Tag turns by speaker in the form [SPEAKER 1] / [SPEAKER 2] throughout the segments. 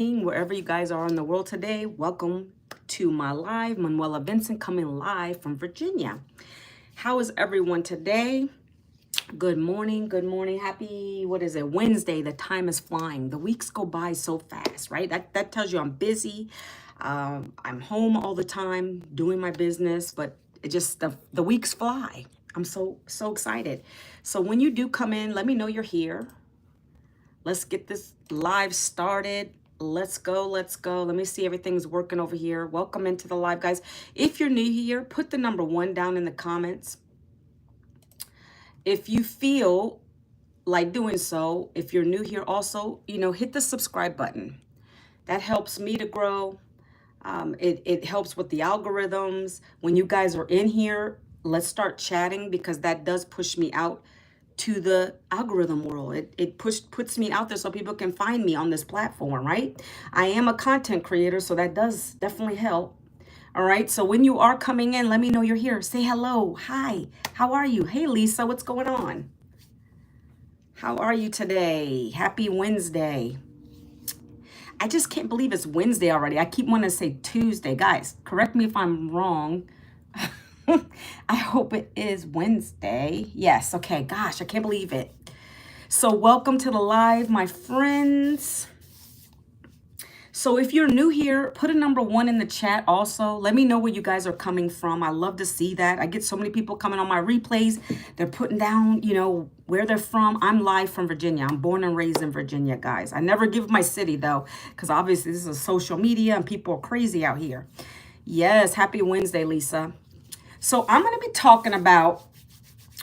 [SPEAKER 1] Wherever you guys are in the world today, welcome to my live. Manuela Vincent coming live from Virginia. How is everyone today? Good morning. Good morning. Happy, what is it? Wednesday. The time is flying. The weeks go by so fast, right? That tells you I'm busy. I'm home all the time doing my business, but it just, the weeks fly. I'm so excited. So when you do come in, let me know you're here. Let's get this live started. Let's go. Let me see everything's working over here. Welcome into the live, guys. If you're new here, put the number 1 down in the comments. If you feel like doing so, if you're new here also, hit the subscribe button. That helps me to grow. It helps with the algorithms. When you guys are in here, let's start chatting because that does push me out to the algorithm world. It puts me out there so people can find me on this platform, right? I am a content creator, so that does definitely help. All right, so when you are coming in, let me know you're here. Say hello. Hi, how are you? Hey, Lisa, what's going on? How are you today? Happy Wednesday. I just can't believe it's Wednesday already. I keep wanting to say Tuesday. Guys, correct me if I'm wrong. I hope it is Wednesday. Yes, okay. Gosh, I can't believe it. So welcome to the live, my friends. So if you're new here, put a number 1 in the chat also. Let me know where you guys are coming from. I love to see that. I get so many people coming on my replays. They're putting down, where they're from. I'm live from Virginia. I'm born and raised in Virginia, guys. I never give my city, though, because obviously this is social media and people are crazy out here. Yes, happy Wednesday, Lisa. So I'm going to be talking about,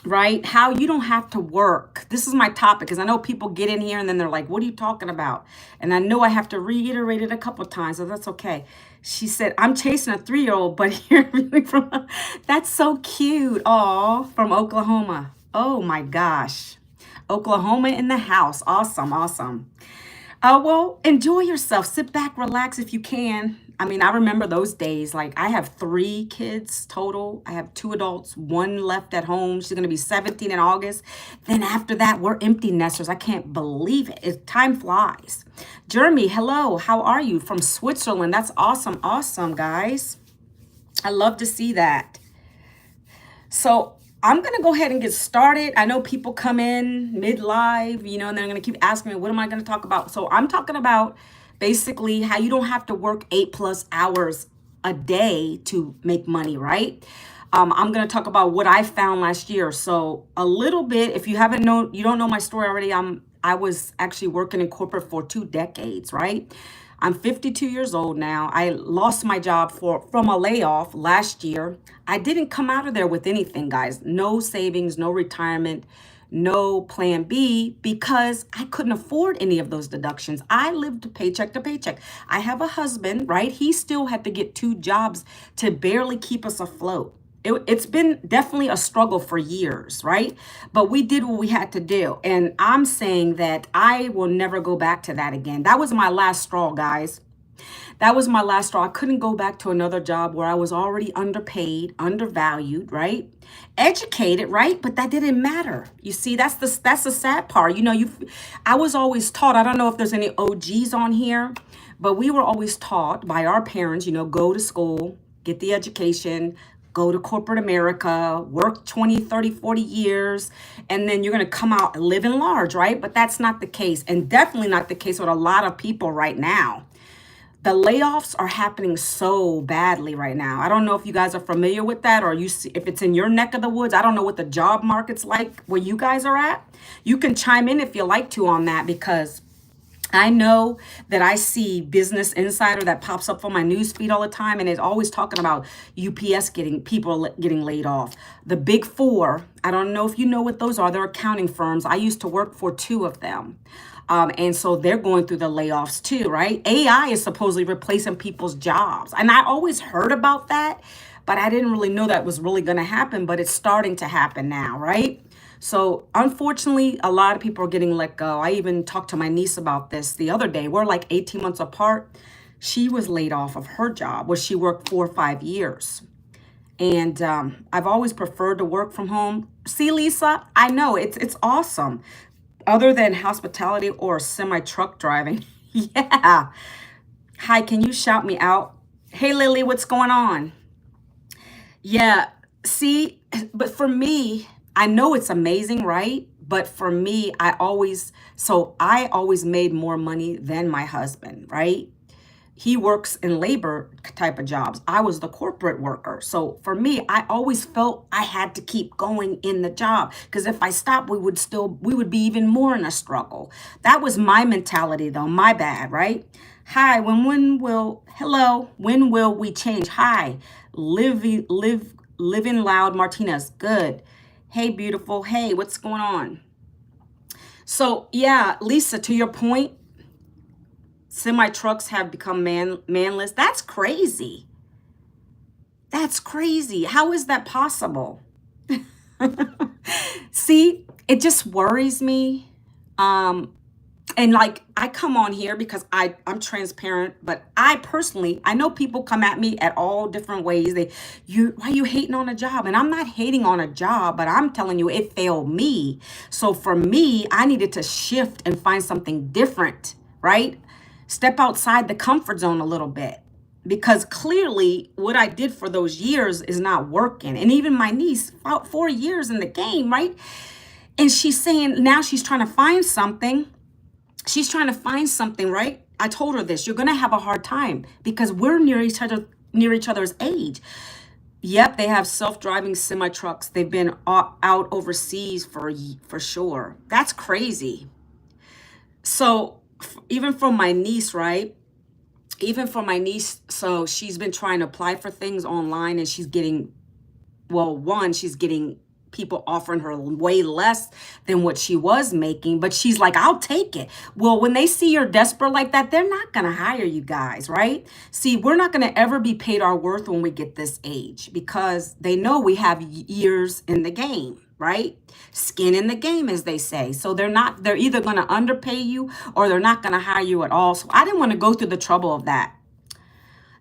[SPEAKER 1] right, how you don't have to work. This is my topic because I know people get in here and then they're like, what are you talking about? And I know I have to reiterate it a couple of times, so that's okay. She said, I'm chasing a 3-year-old, but you're really from, that's so cute. Aw, from Oklahoma. Oh my gosh. Oklahoma in the house. Awesome, awesome. Well, enjoy yourself. Sit back, relax if you can. I mean, I remember those days. Like, I have 3 kids total. I have 2 adults, 1 left at home. She's going to be 17 in August. Then after that, we're empty nesters. I can't believe it. Time flies. Jeremy, hello. How are you? From Switzerland. That's awesome. Awesome, guys. I love to see that. So I'm going to go ahead and get started. I know people come in mid-live, and they're going to keep asking me, what am I going to talk about? So I'm talking about basically how you don't have to work 8+ hours a day to make money, right? I'm going to talk about what I found last year. So a little bit, if you don't know my story already, I was actually working in corporate for 2 decades, right? I'm 52 years old now. I lost my job from a layoff last year. I didn't come out of there with anything, guys. No savings, no retirement, no plan B, because I couldn't afford any of those deductions. I lived paycheck to paycheck. I have a husband, right? He still had to get 2 jobs to barely keep us afloat. It's been definitely a struggle for years, right? But we did what we had to do. And I'm saying that I will never go back to that again. That was my last straw, guys. That was my last straw. I couldn't go back to another job where I was already underpaid, undervalued, right? Educated, right? But that didn't matter. You see, that's the sad part. I was always taught, I don't know if there's any OGs on here, but we were always taught by our parents, go to school, get the education, go to corporate America, work 20, 30, 40 years, and then you're going to come out living large, right? But that's not the case, and definitely not the case with a lot of people right now. The layoffs are happening so badly right now. I don't know if you guys are familiar with that or if it's in your neck of the woods. I don't know what the job market's like where you guys are at. You can chime in if you like to on that, because I know that I see Business Insider that pops up on my news feed all the time, and it's always talking about UPS people getting laid off. The Big 4, I don't know if you know what those are. They're accounting firms. I used to work for 2 of them. And so they're going through the layoffs too, right? AI is supposedly replacing people's jobs. And I always heard about that, but I didn't really know that was really going to happen, but it's starting to happen now, right? So unfortunately, a lot of people are getting let go. I even talked to my niece about this the other day. We're like 18 months apart. She was laid off of her job where she worked 4 or 5 years. And I've always preferred to work from home. See, Lisa, I know it's awesome. Other than hospitality or semi-truck driving. Yeah. Hi, can you shout me out? Hey, Lily, what's going on? Yeah, see, but for me, I know it's amazing, right? But for me, I always made more money than my husband, right? He works in labor type of jobs. I was the corporate worker. So for me, I always felt I had to keep going in the job because if I stopped, we would be even more in a struggle. That was my mentality though. My bad, right? Hi, when will we change? Hi, living loud Martinez. Good. Hey, beautiful. Hey, what's going on? So yeah, Lisa, to your point, semi trucks have become manless. That's crazy. That's crazy. How is that possible? See, it just worries me. Um, and like I come on here because I'm transparent, but I know people come at me at all different ways. Why you hating on a job? And I'm not hating on a job, but I'm telling you it failed me. So for me, I needed to shift and find something different, right? Step outside the comfort zone a little bit because clearly what I did for those years is not working. And even my niece, about 4 years in the game, right? And she's saying now she's trying to find something. She's trying to find something, right? I told her this. You're gonna have a hard time because we're near each other's age. Yep, they have self-driving semi trucks. They've been out overseas for sure. That's crazy. So even for my niece, right? Even for my niece, so she's been trying to apply for things online and she's getting, well, one, she's getting people offering her way less than what she was making, but she's like, I'll take it. Well, when they see you're desperate like that, they're not going to hire you guys, right? See, we're not going to ever be paid our worth when we get this age because they know we have years in the game, right? Skin in the game, as they say. So they're either going to underpay you or they're not going to hire you at all. So I didn't want to go through the trouble of that.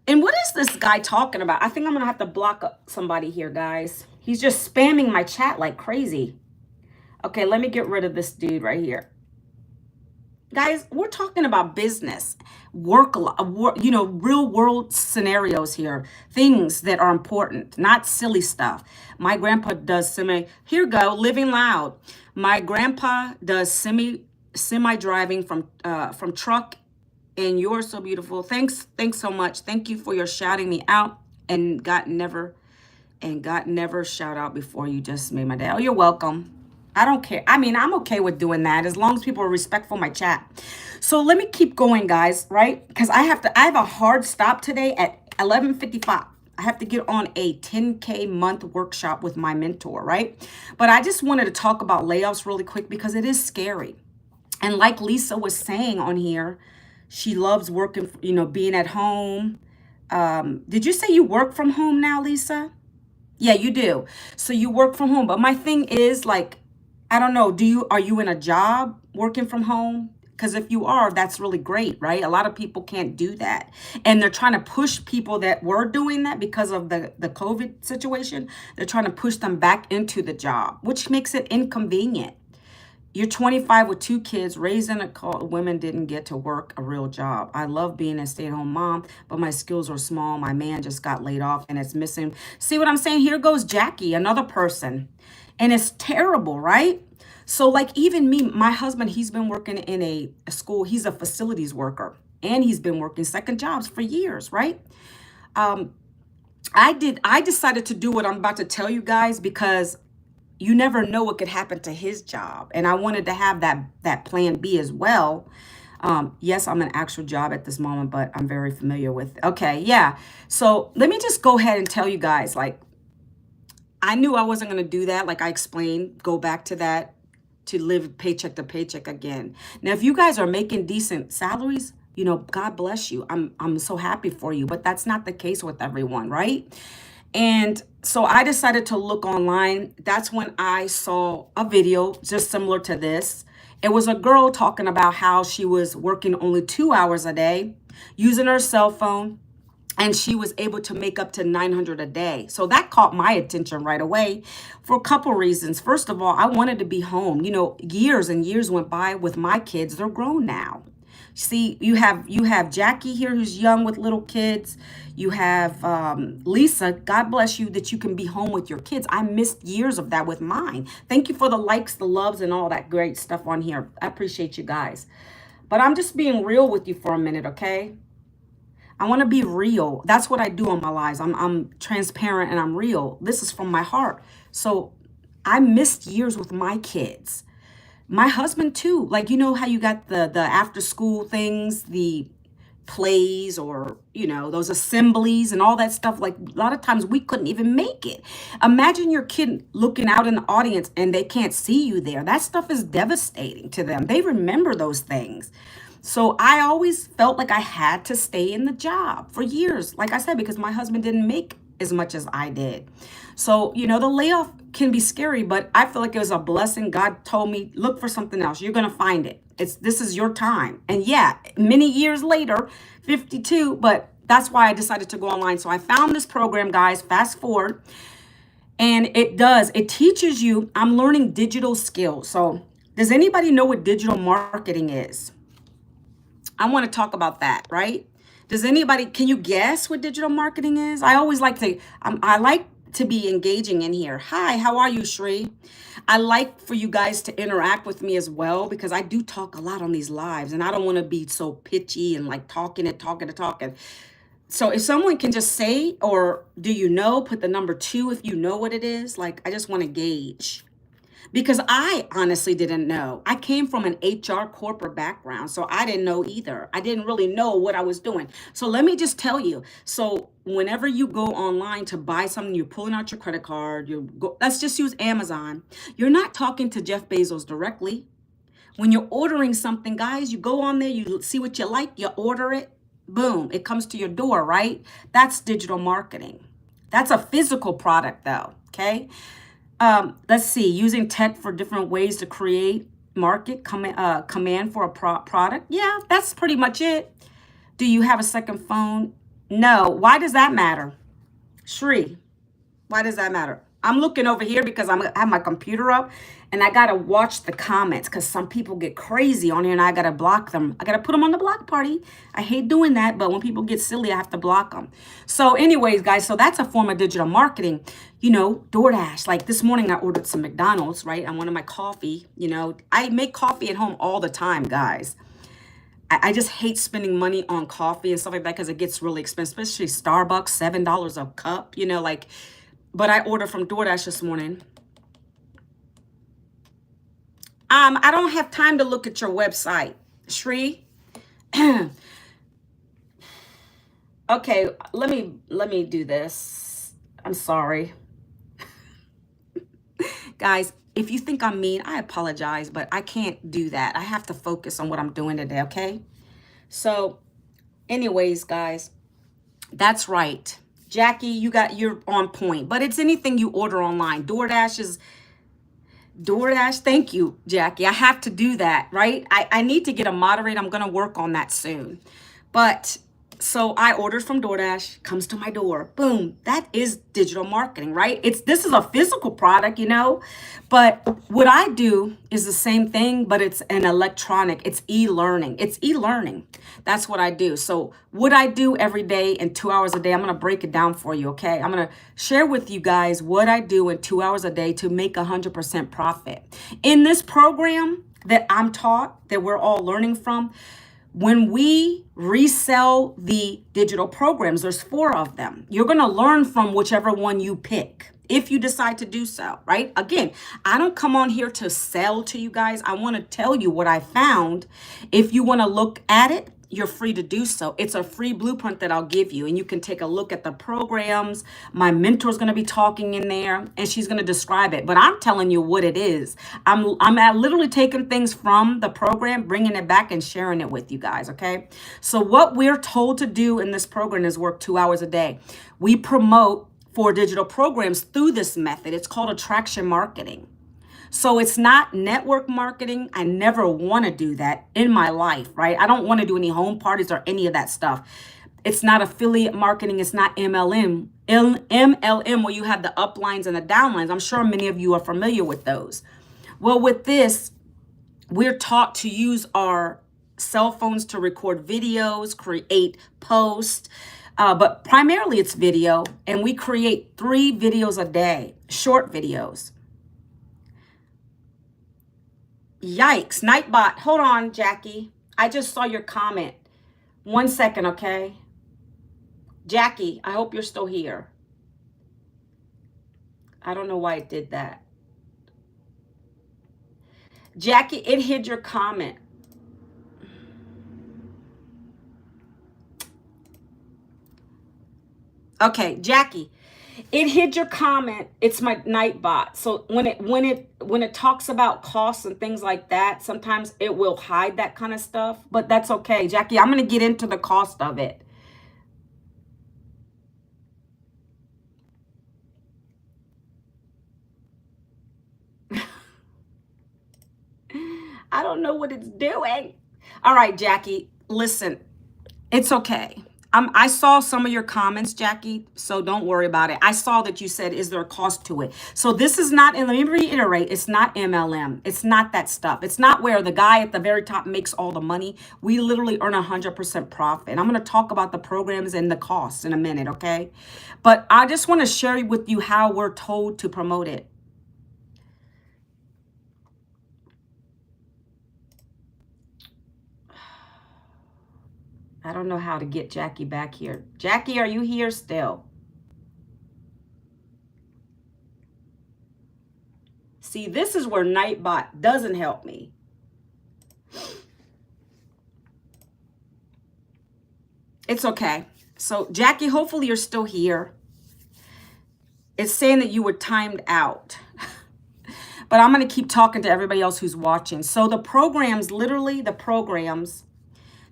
[SPEAKER 1] And what is this guy talking about? I think I'm going to have to block somebody here, guys. He's just spamming my chat like crazy. Okay, let me get rid of this dude right here. Guys, we're talking about business, real world scenarios here, things that are important, not silly stuff. My grandpa does here you go, living loud. My grandpa does semi driving from truck, and you're so beautiful. Thanks so much. Thank you for your shouting me out and got never shout out before. You just made my day. Oh, you're welcome. I don't care. I mean, I'm okay with doing that as long as people are respectful of my chat. So let me keep going, guys, right? Because I have a hard stop today at 11:55. I have to get on a 10K month workshop with my mentor, right? But I just wanted to talk about layoffs really quick because it is scary. And like Lisa was saying on here, she loves working, being at home. Did you say you work from home now, Lisa? Yeah, you do. So you work from home. But my thing is like, I don't know, are you in a job working from home? Because if you are, that's really great, right? A lot of people can't do that. And they're trying to push people that were doing that because of the COVID situation. They're trying to push them back into the job, which makes it inconvenient. You're 25 with 2 kids, raising women didn't get to work a real job. I love being a stay-at-home mom, but my skills are small. My man just got laid off and it's missing. See what I'm saying? Here goes Jackie, another person. And it's terrible, right? So like even me, my husband, he's been working in a school. He's a facilities worker and he's been working second jobs for years, right? I decided to do what I'm about to tell you guys because you never know what could happen to his job. And I wanted to have that plan B as well. Yes, I'm an actual job at this moment, but I'm very familiar with. Okay, yeah. So let me just go ahead and tell you guys, like, I knew I wasn't going to do that. Like I explained, go back to that, to live paycheck to paycheck again. Now, if you guys are making decent salaries, God bless you. I'm so happy for you, but that's not the case with everyone, right? And so I decided to look online. That's when I saw a video just similar to this. It was a girl talking about how she was working only 2 hours a day, using her cell phone, and she was able to make up to $900 a day. So that caught my attention right away for a couple reasons. First of all, I wanted to be home. Years and years went by with my kids. They're grown now. See, you have Jackie here who's young with little kids. You have Lisa. God bless you that you can be home with your kids. I missed years of that with mine. Thank you for the likes, the loves, and all that great stuff on here. I appreciate you guys. But I'm just being real with you for a minute, okay? I want to be real. That's what I do on my lives. I'm transparent and I'm real. This is from my heart. So I missed years with my kids. My husband too. Like, you know how you got the after school things, the plays, or those assemblies and all that stuff. Like, a lot of times we couldn't even make it. Imagine your kid looking out in the audience and they can't see you there. That stuff is devastating to them. They remember those things. So I always felt like I had to stay in the job for years, like I said, because my husband didn't make as much as I did. So, the layoff can be scary, but I feel like it was a blessing. God told me, look for something else. You're going to find it. This is your time. And yeah, many years later, 52, but that's why I decided to go online. So I found this program, guys, fast forward. And it teaches you, I'm learning digital skills. So does anybody know what digital marketing is? I want to talk about that, right? Can you guess what digital marketing is? I always like to, I like to be engaging in here. Hi, how are you, Shri? I like for you guys to interact with me as well, because I do talk a lot on these lives and I don't want to be so pitchy and like talking. So if someone can just say, or do you know, put the number 2 if you know what it is. Like, I just want to gauge. Because I honestly didn't know. I came from an HR corporate background, so I didn't know either. I didn't really know what I was doing. So let me just tell you. So whenever you go online to buy something, you're pulling out your credit card, let's just use Amazon. You're not talking to Jeff Bezos directly. When you're ordering something, guys, you go on there, you see what you like, you order it, boom, it comes to your door, right? That's digital marketing. That's a physical product though, okay? Let's see, using tech for different ways to create, market, command for a product. Yeah, that's pretty much it. Do you have a second phone? No. Why does that matter? Shri, why does that matter? I'm looking over here because I have my computer up and I got to watch the comments because some people get crazy on here and I got to block them. I got to put them on the block party. I hate doing that, but when people get silly, I have to block them. So anyways, guys, so that's a form of digital marketing. DoorDash. Like this morning, I ordered some McDonald's, right? I wanted my coffee. I make coffee at home all the time, guys. I just hate spending money on coffee and stuff like that because it gets really expensive, especially Starbucks, $7 a cup, but I ordered from DoorDash this morning. I don't have time to look at your website, Shri. Okay, let me do this. I'm sorry. Guys, if you think I'm mean, I apologize, but I can't do that. I have to focus on what I'm doing today, okay? So, anyways, guys, that's right. Jackie, you're on point. But it's anything you order online. DoorDash, thank you, Jackie. I have to do that, right? I need to get a moderator. I'm going to work on that soon. But so I ordered from DoorDash, comes to my door. Boom. That is digital marketing, right? This is a physical product, But what I do is the same thing, but it's an electronic. It's e-learning. That's what I do. So what I do every day in 2 hours a day, I'm going to break it down for you, okay? I'm going to share with you guys what I do in 2 hours a day to make 100% profit. In this program that I'm taught, that we're all learning from, when we resell the digital programs, there's 4 of them. You're going to learn from whichever one you pick if you decide to do so, right? Again, I don't come on here to sell to you guys. I want to tell you what I found. If you want to look at it, you're free to do so. It's a free blueprint that I'll give you, and you can take a look at the programs. My mentor's going to be talking in there, and she's going to describe it. But I'm telling you what it is. I'm literally taking things from the program, bringing it back, and sharing it with you guys, okay? So what we're told to do in this program is work 2 hours a day. We promote 4 digital programs through this method. It's called attraction marketing. So it's not network marketing. I never want to do that in my life, right? I don't want to do any home parties or any of that stuff. It's not affiliate marketing. It's not MLM. MLM, where you have the uplines and the downlines. I'm sure many of you are familiar with those. Well, with this, we're taught to use our cell phones to record videos, create posts, but primarily it's video. And we create 3 videos a day, short videos. Yikes, Nightbot. Hold on, Jackie. I just saw your comment. 1 second, okay? Jackie, I hope you're still here. I don't know why it did that. Jackie, it hid your comment. Okay, Jackie, it hid your comment. It's my Nightbot. So when it talks about costs and things like that, sometimes it will hide that kind of stuff, but that's okay. Jackie, I'm going to get into the cost of it. I don't know what it's doing. All right, Jackie, listen, it's okay. I saw some of your comments, Jackie, so don't worry about it. I saw that you said, is there a cost to it? So this is not, and let me reiterate, it's not MLM. It's not that stuff. It's not where the guy at the very top makes all the money. We literally earn 100% profit. I'm going to talk about the programs and the costs in a minute, okay? But I just want to share with you how we're told to promote it. I don't know how to get Jackie back here. Jackie, are you here still? See, this is where Nightbot doesn't help me. It's okay. So, Jackie, hopefully you're still here. It's saying that you were timed out. But I'm going to keep talking to everybody else who's watching. So the programs, literally the programs,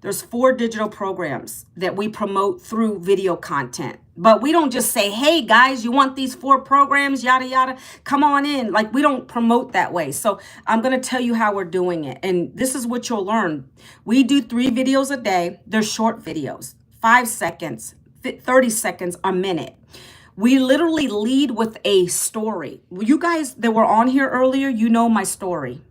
[SPEAKER 1] there's 4 digital programs that we promote through video content. But we don't just say, hey, guys, you want these 4 programs, yada, yada, come on in. Like, we don't promote that way. So I'm going to tell you how we're doing it. And this is what you'll learn. We do 3 videos a day. They're short videos, 5 seconds, 30 seconds, a minute. We literally lead with a story. You guys that were on here earlier, you know my story.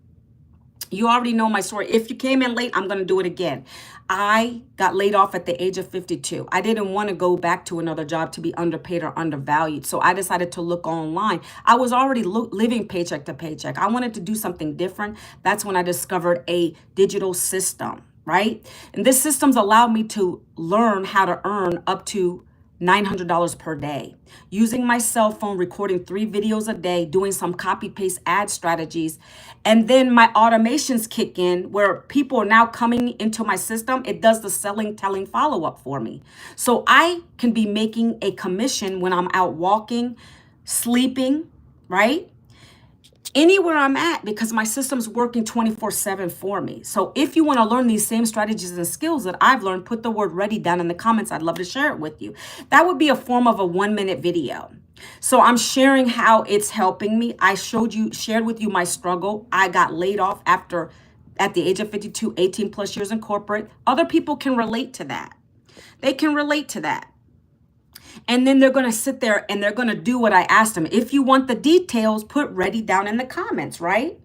[SPEAKER 1] You already know my story. If you came in late, I'm going to do it again. I got laid off at the age of 52. I didn't want to go back to another job to be underpaid or undervalued. So I decided to look online. I was already living paycheck to paycheck. I wanted to do something different. That's when I discovered a digital system, right? And this system's allowed me to learn how to earn up to $900 per day using my cell phone, recording 3 videos a day, doing some copy paste ad strategies. And then my automations kick in where people are now coming into my system. It does the selling, telling follow-up for me. So I can be making a commission when I'm out walking, sleeping, right? Anywhere I'm at, because my system's working 24/7 for me. So if you want to learn these same strategies and skills that I've learned, put the word ready down in the comments. I'd love to share it with you. That would be a form of a 1-minute video. So I'm sharing how it's helping me. I shared with you my struggle. I got laid off at the age of 52, 18 plus years in corporate. Other people can relate to that. They can relate to that. And then they're going to sit there and they're going to do what I asked them. If you want the details, put ready down in the comments, right?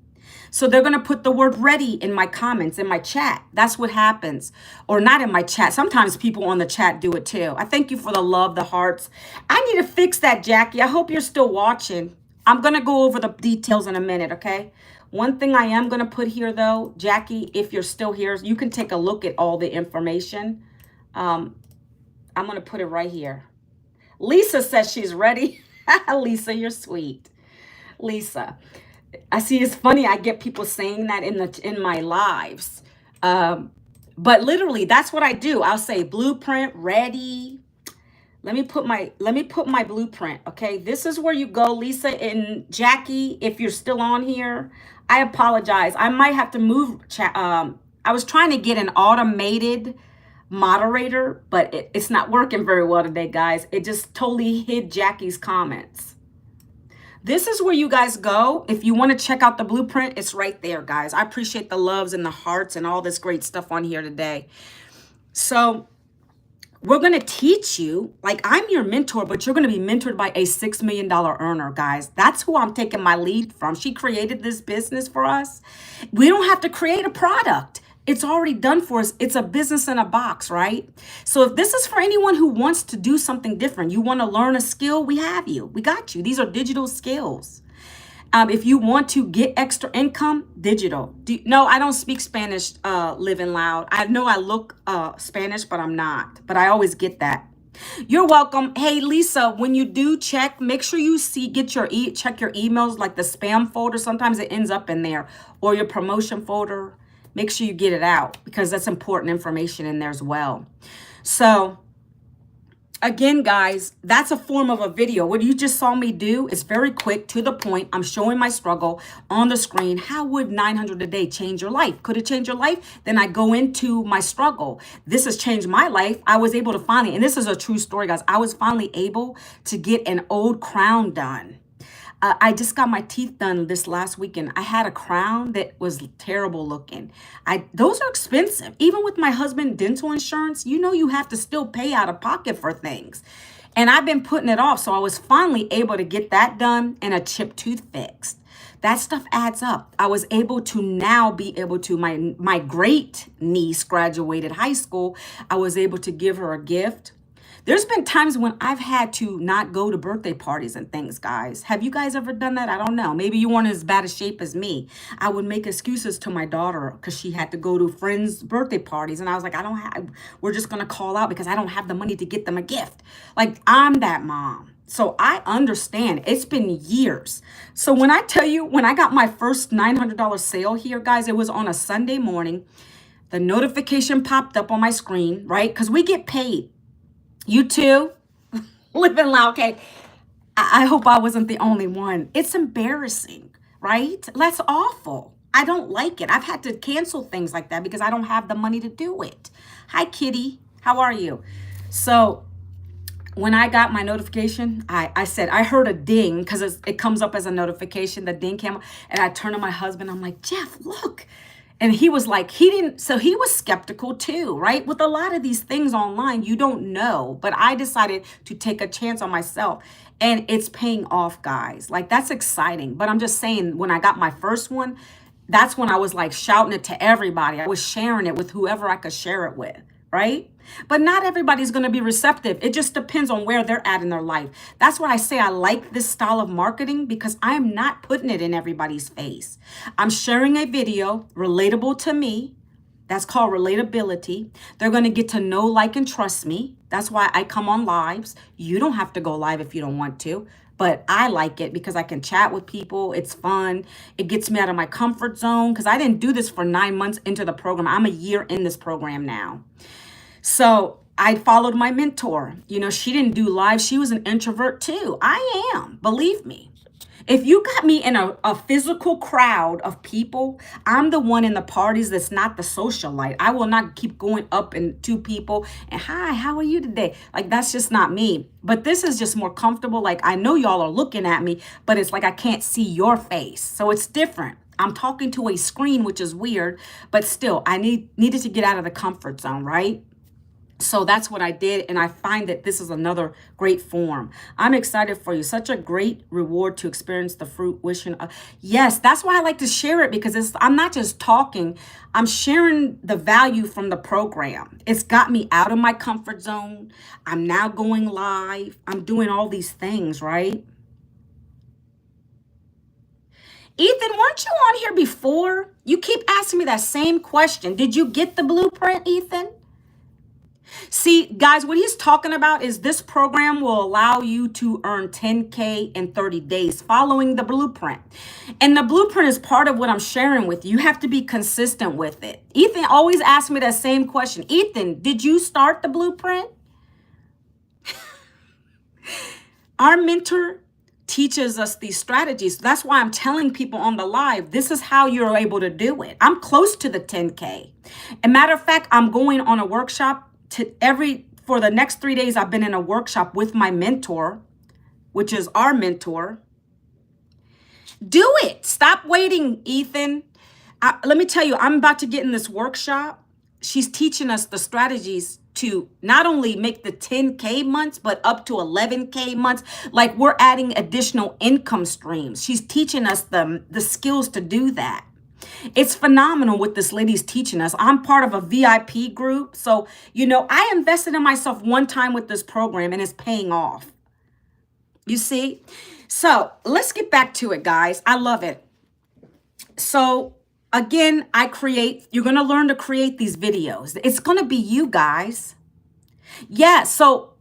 [SPEAKER 1] So they're going to put the word ready in my comments, in my chat. That's what happens. Or not in my chat. Sometimes people on the chat do it too. I thank you for the love, the hearts. I need to fix that, Jackie. I hope you're still watching. I'm going to go over the details in a minute, okay? One thing I am going to put here, though, Jackie, if you're still here, you can take a look at all the information. I'm going to put it right here. Lisa says she's ready. Lisa, you're sweet. Lisa, I see it's funny. I get people saying that in my lives. But literally, that's what I do. I'll say blueprint ready. Let me put my blueprint. Okay, this is where you go, Lisa and Jackie. If you're still on here, I apologize. I might have to move. I was trying to get an automated moderator, but it's not working very well today, guys. It just totally hid Jackie's comments. This is where you guys go. If you want to check out the blueprint, it's right there, guys. I appreciate the loves and the hearts and all this great stuff on here today. So we're going to teach you, like I'm your mentor, but you're going to be mentored by a $6 million earner, guys. That's who I'm taking my lead from. She created this business for us. We don't have to create a product. It's already done for us. It's a business in a box, right? So if this is for anyone who wants to do something different, you want to learn a skill, we have you. We got you. These are digital skills. If you want to get extra income, digital. No, I don't speak Spanish, living loud. I know I look Spanish, but I'm not. But I always get that. You're welcome. Hey, Lisa, when you do check, make sure you check your emails, like the spam folder. Sometimes it ends up in there, or your promotion folder. Make sure you get it out because that's important information in there as well. So again, guys, that's a form of a video. What you just saw me do is very quick, to the point. I'm showing my struggle on the screen. How would 900 a day change your life? Could it change your life? Then I go into my struggle. This has changed my life. I was able to finally, and this is a true story, guys. I was finally able to get an old crown done. I just got my teeth done this last weekend. I had a crown that was terrible looking. Those are expensive. Even with my husband dental insurance, you have to still pay out of pocket for things. And I've been putting it off. So I was finally able to get that done and a chipped tooth fixed. That stuff adds up. I was able to now be able to, my great niece graduated high school. I was able to give her a gift. There's been times when I've had to not go to birthday parties and things, guys. Have you guys ever done that? I don't know. Maybe you weren't as bad a shape as me. I would make excuses to my daughter because she had to go to friends' birthday parties. And I was like, we're just going to call out because I don't have the money to get them a gift. Like, I'm that mom. So I understand. It's been years. So when I tell you, when I got my first $900 sale here, guys, it was on a Sunday morning. The notification popped up on my screen, right? Because we get paid. You too? Living loud. Okay. I hope I wasn't the only one. It's embarrassing, right? That's awful. I don't like it. I've had to cancel things like that because I don't have the money to do it. Hi, Kitty. How are you? So when I got my notification, I said, I heard a ding because it comes up as a notification. The ding came up, and I turned to my husband. I'm like, Jeff, look. And he was like, so he was skeptical too, right? With a lot of these things online, you don't know. But I decided to take a chance on myself, and it's paying off, guys. Like, that's exciting. But I'm just saying, when I got my first one, that's when I was like shouting it to everybody. I was sharing it with whoever I could share it with, right? But not everybody's going to be receptive. It just depends on where they're at in their life. That's why I say I like this style of marketing, because I'm not putting it in everybody's face. I'm sharing a video relatable to me. That's called relatability. They're going to get to know, like, and trust me. That's why I come on lives. You don't have to go live if you don't want to. But I like it because I can chat with people. It's fun. It gets me out of my comfort zone because I didn't do this for 9 months into the program. I'm a year in this program now. So I followed my mentor. She didn't do live. She was an introvert too. I am, believe me. If you got me in a physical crowd of people, I'm the one in the parties that's not the socialite. I will not keep going up to people and, hi, how are you today? Like, that's just not me. But this is just more comfortable. Like, I know y'all are looking at me, but it's like I can't see your face. So it's different. I'm talking to a screen, which is weird, but still, I needed to get out of the comfort zone, right? So that's what I did, and I find that this is another great form. I'm excited for you. Such a great reward to experience the fruition. Yes, that's why I like to share it, because I'm not just talking. I'm sharing the value from the program. It's got me out of my comfort zone. I'm now going live. I'm doing all these things, right? Ethan, weren't you on here before? You keep asking me that same question. Did you get the blueprint, Ethan? See, guys, what he's talking about is this program will allow you to earn 10K in 30 days following the blueprint. And the blueprint is part of what I'm sharing with you. You have to be consistent with it. Ethan always asks me that same question. Ethan, did you start the blueprint? Our mentor teaches us these strategies. That's why I'm telling people on the live, this is how you're able to do it. I'm close to the 10K. As a matter of fact, I'm going on a workshop for the next 3 days. I've been in a workshop with my mentor, which is our mentor. Do it. Stop waiting, Ethan. Let me tell you, I'm about to get in this workshop. She's teaching us the strategies to not only make the 10K months, but up to 11K months. Like, we're adding additional income streams. She's teaching us the skills to do that. It's phenomenal what this lady's teaching us. I'm part of a VIP group. So, I invested in myself one time with this program and it's paying off. You see? So let's get back to it, guys. I love it. So again, you're going to learn to create these videos. It's going to be you guys. Yeah. So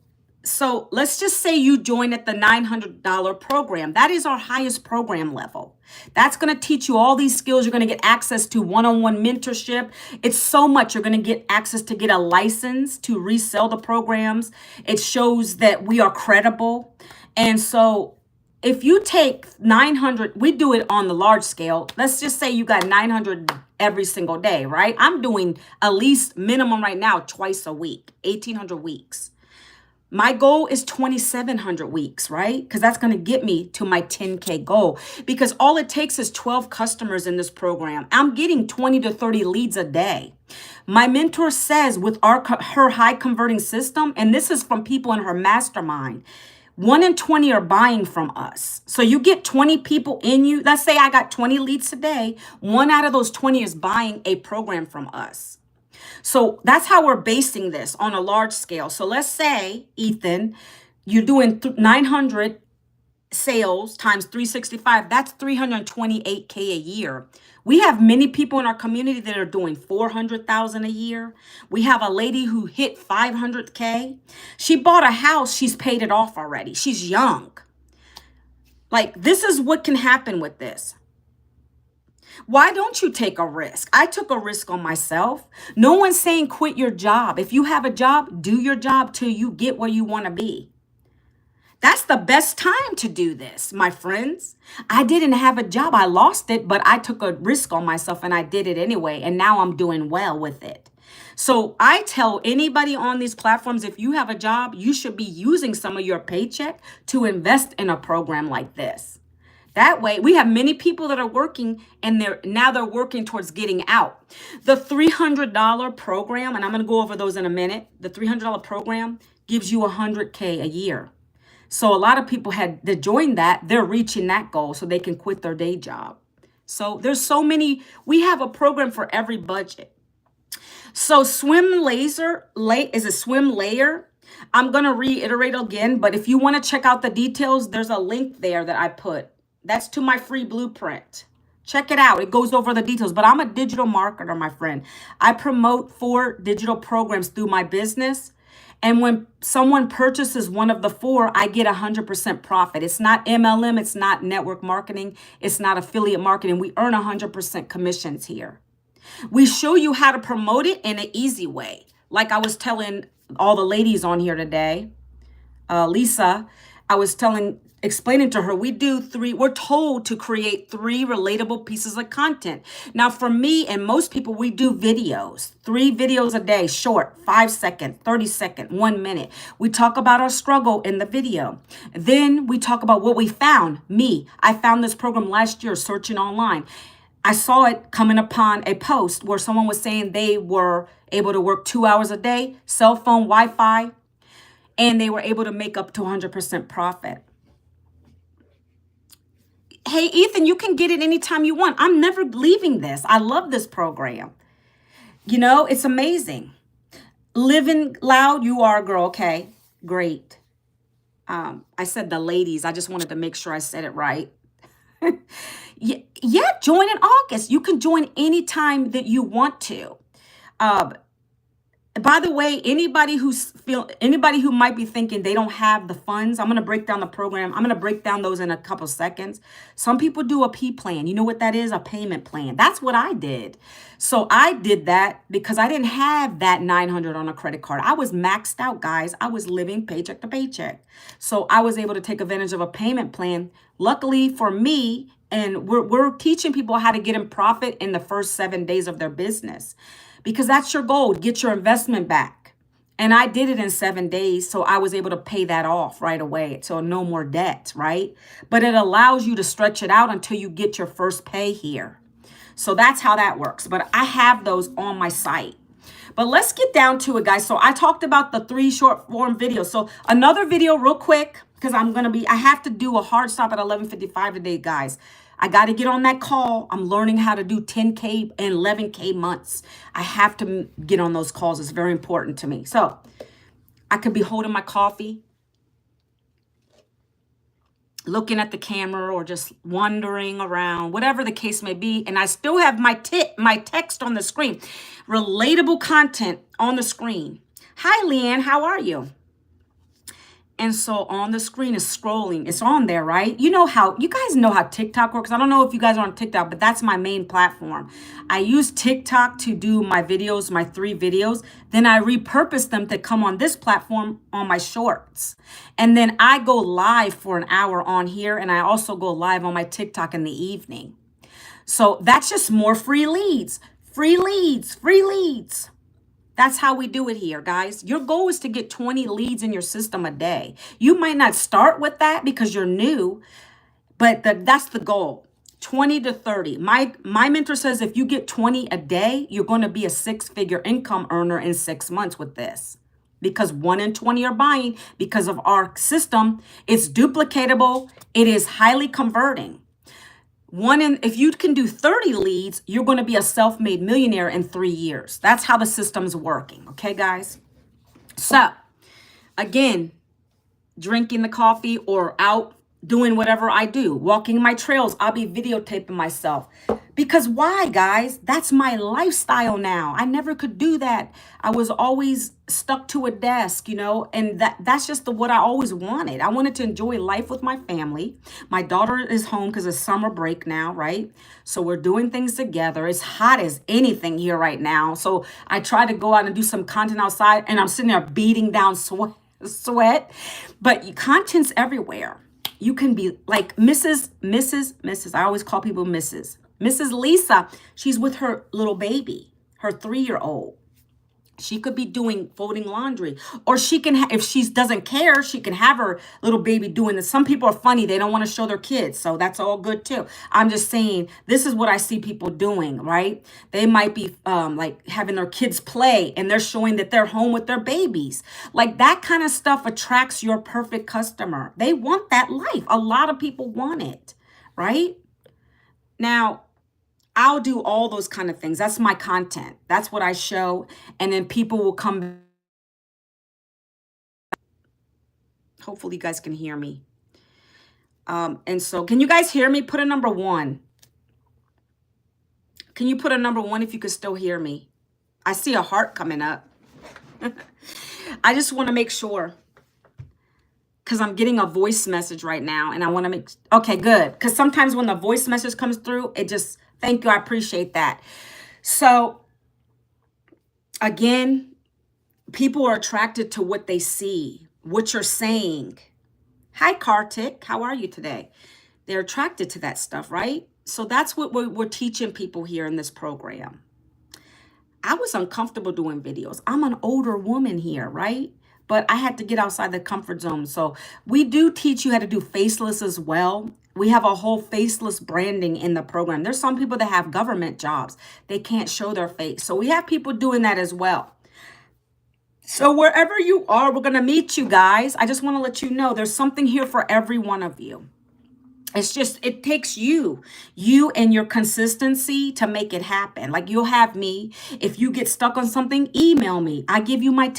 [SPEAKER 1] let's just say you join at the $900 program. That is our highest program level. That's going to teach you all these skills. You're going to get access to one-on-one mentorship. It's so much. You're going to get access to get a license to resell the programs. It shows that we are credible. And so if you take 900, we do it on the large scale. Let's just say you got 900 every single day, right? I'm doing at least minimum right now twice a week, 1,800 weeks. My goal is 2,700 weeks, right? Because that's going to get me to my 10K goal. Because all it takes is 12 customers in this program. I'm getting 20 to 30 leads a day. My mentor says with her high converting system, and this is from people in her mastermind, 1 in 20 are buying from us. So you get 20 people in you. Let's say I got 20 leads today. 1 out of those 20 is buying a program from us. So that's how we're basing this on a large scale. So let's say, Ethan, you're doing 900 sales times 365. That's 328K a year. We have many people in our community that are doing 400,000 a year. We have a lady who hit 500K. She bought a house. She's paid it off already. She's young. Like, this is what can happen with this. Why don't you take a risk? I took a risk on myself. No one's saying quit your job. If you have a job, do your job till you get where you want to be. That's the best time to do this, my friends. I didn't have a job. I lost it, but I took a risk on myself and I did it anyway. And now I'm doing well with it. So I tell anybody on these platforms, if you have a job, you should be using some of your paycheck to invest in a program like this. That way, we have many people that are working and they're working towards getting out. The $300 program, and I'm going to go over those in a minute. The $300 program gives you 100K a year. So a lot of people that joined that, they're reaching that goal so they can quit their day job. So there's so many. We have a program for every budget. So swim laser is a swim layer. I'm going to reiterate again, but if you want to check out the details, there's a link there that I put. That's to my free blueprint. Check it out. It goes over the details. But I'm a digital marketer, my friend. I promote 4 digital programs through my business. And when someone purchases one of the 4, I get 100% profit. It's not MLM. It's not network marketing. It's not affiliate marketing. We earn 100% commissions here. We show you how to promote it in an easy way. Like I was telling all the ladies on here today, Lisa, I was explaining to her, we're told to create 3 relatable pieces of content. Now, for me and most people, we do videos, 3 videos a day, short, 5 second, 30 second, 1 minute. We talk about our struggle in the video. Then we talk about what we found. I found this program last year searching online. I saw it coming upon a post where someone was saying they were able to work 2 hours a day, cell phone, Wi-Fi, and they were able to make up to 100% profit. Hey, Ethan, you can get it anytime you want. I'm never leaving this. I love this program. It's amazing. Living loud, you are a girl. Okay, great. I said the ladies. I just wanted to make sure I said it right. Yeah, join in August. You can join anytime that you want to. By the way, anybody who might be thinking they don't have the funds, I'm going to break down the program. I'm going to break down those in a couple seconds. Some people do a P plan. You know what that is? A payment plan. That's what I did. So I did that because I didn't have that 900 on a credit card. I was maxed out, guys. I was living paycheck to paycheck. So I was able to take advantage of a payment plan. Luckily for me, and we're teaching people how to get in profit in the first 7 days of their business. Because that's your goal, get your investment back. And I did it in 7 days, so I was able to pay that off right away. So no more debt, right? But it allows you to stretch it out until you get your first pay here. So that's how that works. But I have those on my site. But let's get down to it, guys. So I talked about the 3 short form videos. So another video real quick, because I have to do a hard stop at 11:55 today, guys. I got to get on that call. I'm learning how to do 10K and 11K months. I have to get on those calls. It's very important to me. So I could be holding my coffee, looking at the camera, or just wandering around, whatever the case may be. And I still have my text on the screen, relatable content on the screen. Hi, Leanne, how are you? And so on the screen is scrolling. It's on there, right? You guys know how TikTok works. I don't know if you guys are on TikTok, but that's my main platform. I use TikTok to do my videos, my 3 videos. Then I repurpose them to come on this platform on my shorts. And then I go live for an hour on here. And I also go live on my TikTok in the evening. So that's just more free leads, free leads, free leads. That's how we do it here, guys. Your goal is to get 20 leads in your system a day. You might not start with that because you're new, but that's the goal. 20 to 30. My mentor says if you get 20 a day, you're going to be a 6-figure income earner in 6 months with this. Because 1 in 20 are buying because of our system. It's duplicatable. It is highly converting. If you can do 30 leads, you're going to be a self-made millionaire in 3 years. That's how the system's working. Okay, guys? So, again, drinking the coffee or out doing whatever I do, walking my trails, I'll be videotaping myself. Because why, guys? That's my lifestyle now. I never could do that. I was always stuck to a desk, and that's just what I always wanted. I wanted to enjoy life with my family. My daughter is home because it's summer break now, right? So we're doing things together. It's hot as anything here right now. So I try to go out and do some content outside, and I'm sitting there beating down sweat. But content's everywhere. You can be like Mrs. I always call people Mrs. Lisa. She's with her little baby, her 3-year-old. She could be folding laundry, or she can, if she doesn't care, she can have her little baby doing this. Some people are funny. They don't want to show their kids. So that's all good too. I'm just saying, this is what I see people doing, right? They might be like having their kids play and they're showing that they're home with their babies. Like that kind of stuff attracts your perfect customer. They want that life. A lot of people want it, right? Now, I'll do all those kind of things. That's my content. That's what I show. And then people will come. Hopefully you guys can hear me. And so can you guys hear me? Put a number 1. Can you put a number 1 if you could still hear me? I see a heart coming up. I just want to make sure, because I'm getting a voice message right now and I want to okay, good. Because sometimes when the voice message comes through, thank you. I appreciate that. So again, people are attracted to what they see, what you're saying. Hi, Kartik. How are you today? They're attracted to that stuff, right? So that's what we're teaching people here in this program. I was uncomfortable doing videos. I'm an older woman here, right? But I had to get outside the comfort zone. So we do teach you how to do faceless as well. We have a whole faceless branding in the program. There's some people that have government jobs. They can't show their face. So we have people doing that as well. So wherever you are, we're going to meet you guys. I just want to let you know there's something here for every one of you. It's just, it takes you and your consistency to make it happen. Like you'll have me. If you get stuck on something, email me. I give you my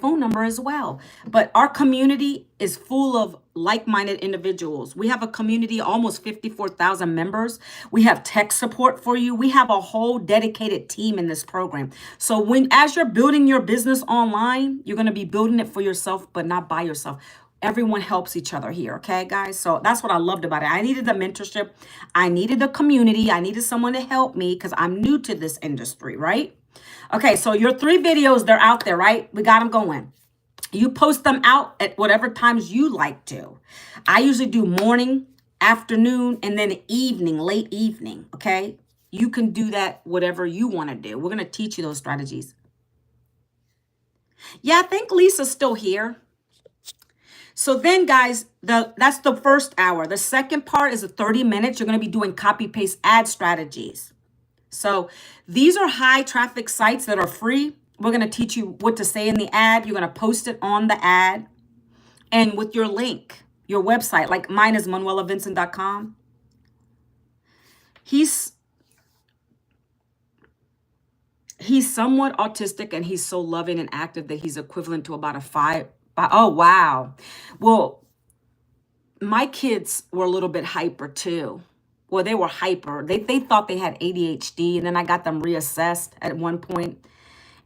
[SPEAKER 1] phone number as well. But our community is full of like-minded individuals. We have a community, almost 54,000 members. We have tech support for you. We have a whole dedicated team in this program. So as you're building your business online, you're going to be building it for yourself, but not by yourself. Everyone helps each other here. Okay, guys. So that's what I loved about it. I needed the mentorship. I needed the community. I needed someone to help me because I'm new to this industry, right? Okay. So your 3 videos, they're out there, right? We got them going. You post them out at whatever times you like to. I usually do morning, afternoon, and then evening, late evening. Okay. You can do that, whatever you want to do. We're going to teach you those strategies. Yeah, I think Lisa's still here. So then, guys, that's the first hour. The second part is the 30 minutes. You're going to be doing copy-paste ad strategies. So these are high traffic sites that are free. We're going to teach you what to say in the ad. You're going to post it on the ad. And with your link, your website, like mine is manuelavincent.com. He's somewhat autistic, and he's so loving and active that he's equivalent to about a 5. Oh, wow. Well, my kids were a little bit hyper too. Well, they were hyper. They thought they had ADHD, and then I got them reassessed at one point,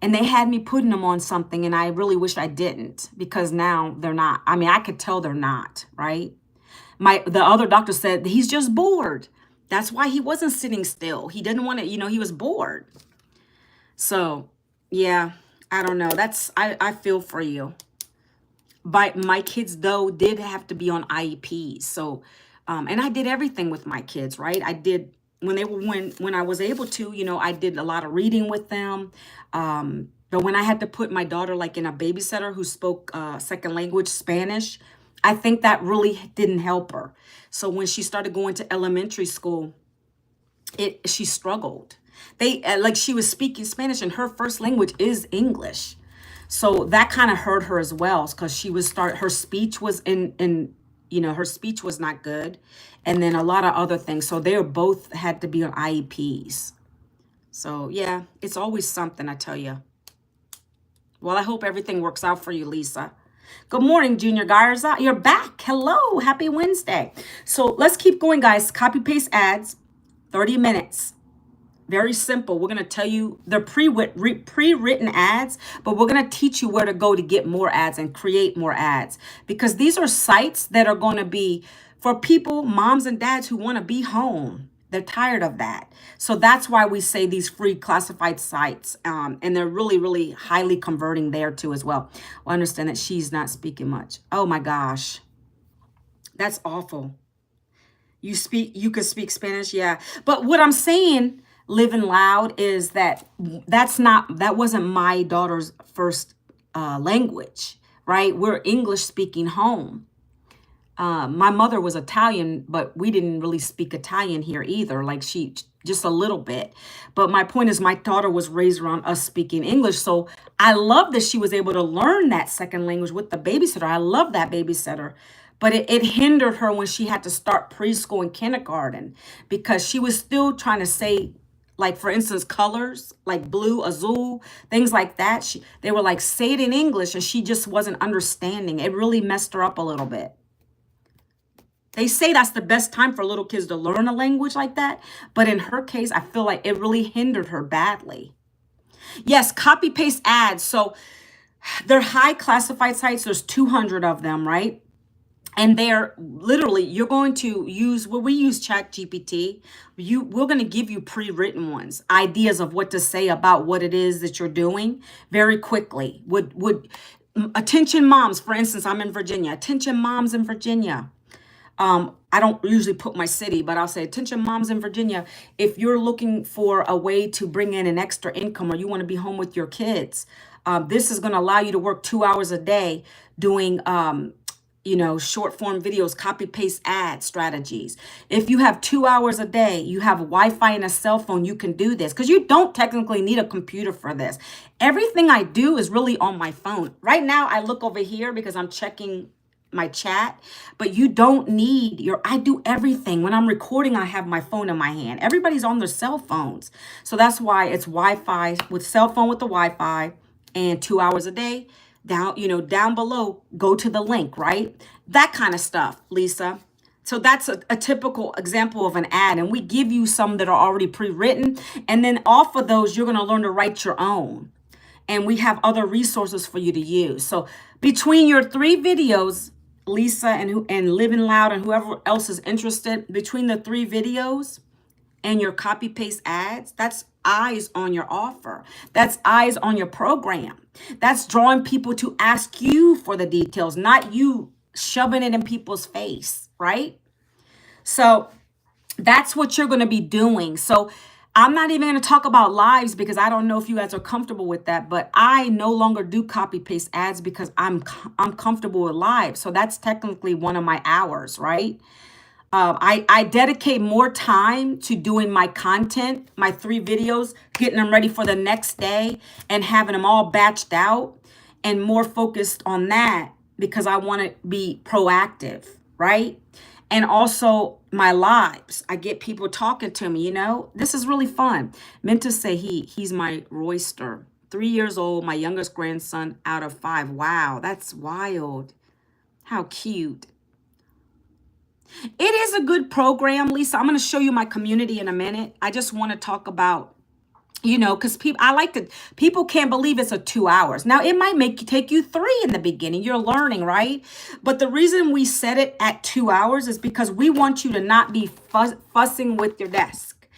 [SPEAKER 1] and they had me putting them on something, and I really wish I didn't, because now they're not. I mean, I could tell they're not, right? The other doctor said he's just bored. That's why he wasn't sitting still. He didn't want to, he was bored. So, yeah, I don't know. I feel for you. But my kids, though, did have to be on IEPs. So, and I did everything with my kids, right? I did when I was able to, I did a lot of reading with them. But when I had to put my daughter like in a babysitter who spoke second language Spanish, I think that really didn't help her. So when she started going to elementary school, she struggled. Like she was speaking Spanish and her first language is English. So that kind of hurt her as well, because her speech was her speech was not good. And then a lot of other things. So they both had to be on IEPs. So yeah, it's always something, I tell you. Well, I hope everything works out for you, Lisa. Good morning, Junior Garza. You're back. Hello. Happy Wednesday. So let's keep going, guys. Copy paste ads, 30 minutes. Very simple. We're going to tell you they're pre-written ads, but we're going to teach you where to go to get more ads and create more ads, because these are sites that are going to be for people, moms and dads who want to be home. They're tired of that. So that's why we say these free classified sites, and they're really, really highly converting there too as well. I understand that she's not speaking much. Oh my gosh. That's awful. You could speak Spanish. Yeah. But what I'm saying, living loud, is that that wasn't my daughter's first language, right? We're English speaking home. My mother was Italian, but we didn't really speak Italian here either. Like just a little bit. But my point is, my daughter was raised around us speaking English. So I love that she was able to learn that second language with the babysitter. I love that babysitter. But it hindered her when she had to start preschool and kindergarten, because she was still trying to say, like, for instance, colors, like blue, azul, things like that. They were like, say it in English, and she just wasn't understanding. It really messed her up a little bit. They say that's the best time for little kids to learn a language like that. But in her case, I feel like it really hindered her badly. Yes, copy paste ads. So they're high classified sites. There's 200 of them, right? And they're literally, you're going to use, we use ChatGPT. We're going to give you pre-written ones, ideas of what to say about what it is that you're doing very quickly. Attention moms, for instance, I'm in Virginia. Attention moms in Virginia. I don't usually put my city, but I'll say, attention moms in Virginia, if you're looking for a way to bring in an extra income, or you want to be home with your kids, this is going to allow you to work 2 hours a day doing short form videos, copy paste ad strategies. If you have 2 hours a day, you have Wi-Fi and a cell phone, you can do this, because you don't technically need a computer for this. Everything I do is really on my phone. Right now, I look over here because I'm checking my chat, but you don't need I do everything. When I'm recording, I have my phone in my hand. Everybody's on their cell phones. So that's why it's Wi-Fi with cell phone with the Wi-Fi, and 2 hours a day. Down below, go to the link, right? That kind of stuff, Lisa. So that's a typical example of an ad. And we give you some that are already pre-written. And then off of those, you're going to learn to write your own. And we have other resources for you to use. So between your 3 videos, Lisa and Living Loud and whoever else is interested, between the 3 videos and your copy paste ads, that's eyes on your offer. That's eyes on your program. That's drawing people to ask you for the details, not you shoving it in people's face, right? So that's what you're going to be doing. So I'm not even going to talk about lives, because I don't know if you guys are comfortable with that, but I no longer do copy paste ads because I'm comfortable with live. So that's technically one of my hours, right? I dedicate more time to doing my content, my 3 videos, getting them ready for the next day and having them all batched out, and more focused on that because I want to be proactive, right? And also my lives. I get people talking to me, This is really fun. Meant to say he's my royster. 3 years old, my youngest grandson out of 5. Wow, that's wild. How cute. It is a good program, Lisa. I'm going to show you my community in a minute. I just want to talk about, because people can't believe it's a 2 hours. Now, it might take you 3 in the beginning. You're learning, right? But the reason we set it at 2 hours is because we want you to not be fussing with your desk,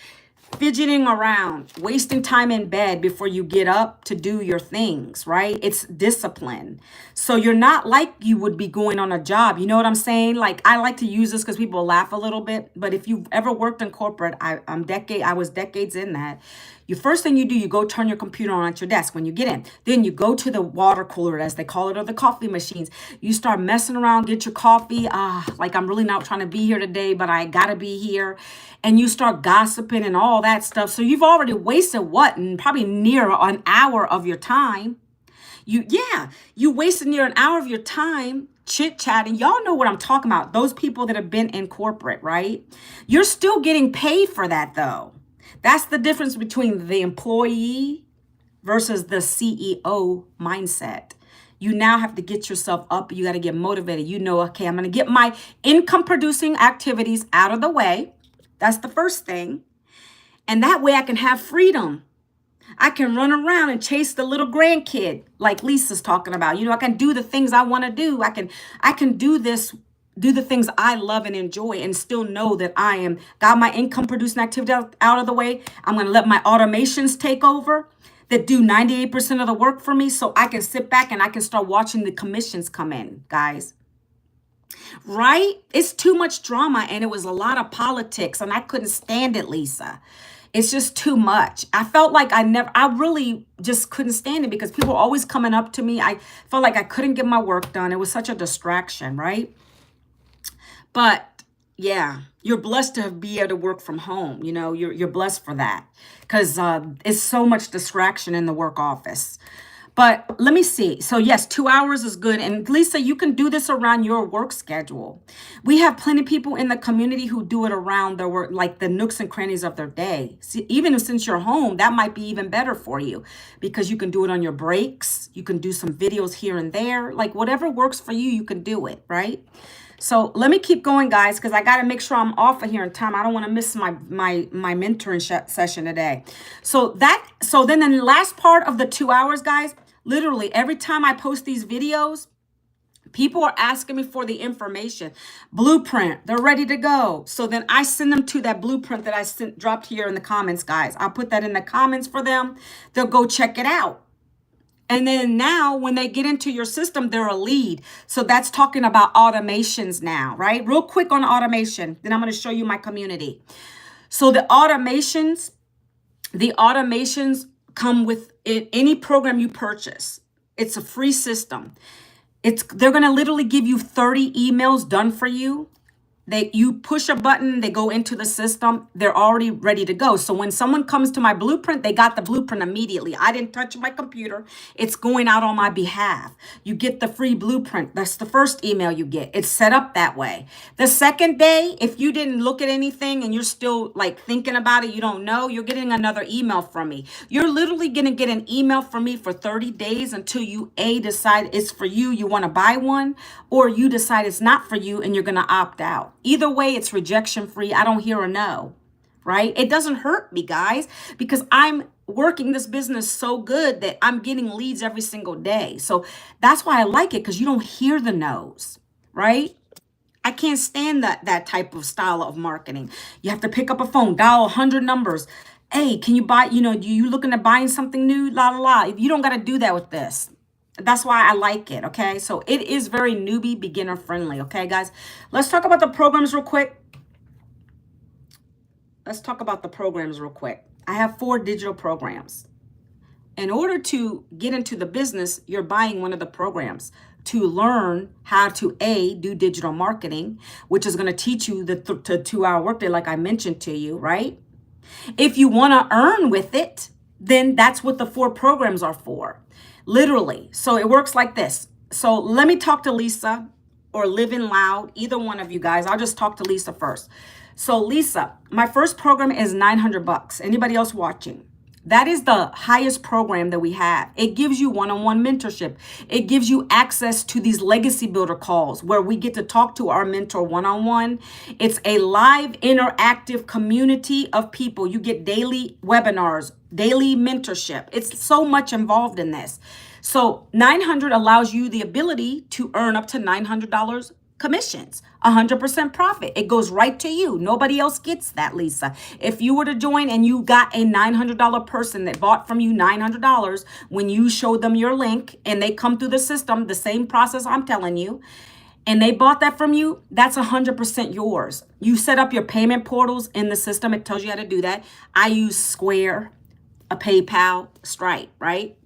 [SPEAKER 1] fidgeting around, wasting time in bed before you get up to do your things, right? It's discipline. So you're not like you would be going on a job. You know what I'm saying? Like, I like to use this because people laugh a little bit, but if you've ever worked in corporate, I was decades in that. First thing you do, you go turn your computer on at your desk when you get in. Then you go to the water cooler, as they call it, or the coffee machines. You start messing around, get your coffee. Like, I'm really not trying to be here today, but I gotta be here. And you start gossiping and all that stuff. So you've already wasted and probably near an hour of your time. You wasted near an hour of your time chit-chatting. Y'all know what I'm talking about. Those people that have been in corporate, right? You're still getting paid for that, though. That's the difference between the employee versus the CEO mindset. You now have to get yourself up. You got to get motivated. Okay, I'm going to get my income producing activities out of the way. That's the first thing. And that way I can have freedom. I can run around and chase the little grandkid like Lisa's talking about. I can do the things I want to do. I can do the things I love and enjoy, and still know that I got my income producing activity out of the way. I'm going to let my automations take over that do 98% of the work for me, so I can sit back and I can start watching the commissions come in, guys. Right? It's too much drama, and it was a lot of politics, and I couldn't stand it, Lisa. It's just too much. I felt like I really just couldn't stand it because people were always coming up to me. I felt like I couldn't get my work done. It was such a distraction, right? But yeah, you're blessed to be able to work from home. You're blessed for that because it's so much distraction in the work office. But let me see. So yes, 2 hours is good. And Lisa, you can do this around your work schedule. We have plenty of people in the community who do it around their work, like the nooks and crannies of their day. See, even since you're home, that might be even better for you because you can do it on your breaks. You can do some videos here and there. Like, whatever works for you, you can do it, right? So let me keep going, guys, because I got to make sure I'm off of here in time. I don't want to miss my mentoring session today. So then in the last part of the 2 hours, guys, literally every time I post these videos, people are asking me for the information. Blueprint, they're ready to go. So then I send them to that blueprint that I dropped here in the comments, guys. I'll put that in the comments for them. They'll go check it out. And then now when they get into your system, they're a lead. So that's talking about automations now, right? Real quick on automation. Then I'm going to show you my community. So the automations come with any program you purchase. It's a free system. They're going to literally give you 30 emails done for you. You push a button, they go into the system, they're already ready to go. So when someone comes to my blueprint, they got the blueprint immediately. I didn't touch my computer. It's going out on my behalf. You get the free blueprint. That's the first email you get. It's set up that way. The second day, if you didn't look at anything and you're still like thinking about it, you don't know, you're getting another email from me. You're literally going to get an email from me for 30 days until you decide it's for you, you want to buy one, or you decide it's not for you and you're going to opt out. Either way, it's rejection free. I don't hear a no, right? It doesn't hurt me, guys, because I'm working this business so good that I'm getting leads every single day. So that's why I like it, because you don't hear the no's, right? I can't stand that type of style of marketing. You have to pick up a phone, dial 100 numbers. Hey, can you buy, you looking at buying something new? La, la, la. You don't got to do that with this. That's why I like it, okay? So it is very newbie, beginner friendly, okay, guys? Let's talk about the programs real quick. I have 4 digital programs. In order to get into the business, you're buying one of the programs to learn how to, do digital marketing, which is going to teach you the 2-hour workday like I mentioned to you, right? If you want to earn with it, then that's what the 4 programs are for. Literally. So it works like this. So let me talk to Lisa or Living Loud, either one of you guys. I'll just talk to Lisa first. So Lisa, my first program is $900. Anybody else watching? That is the highest program that we have. It gives you one-on-one mentorship. It gives you access to these legacy builder calls where we get to talk to our mentor one-on-one. It's a live interactive community of people. You get daily webinars, daily mentorship. It's so much involved in this. So 900 allows you the ability to earn up to $900 commissions, 100% profit. It goes right to you. Nobody else gets that, Lisa. If you were to join and you got a $900 person that bought from you $900 when you showed them your link and they come through the system, the same process I'm telling you, and they bought that from you, that's 100% yours. You set up your payment portals in the system. It tells you how to do that. I use Square, a PayPal, Stripe, right?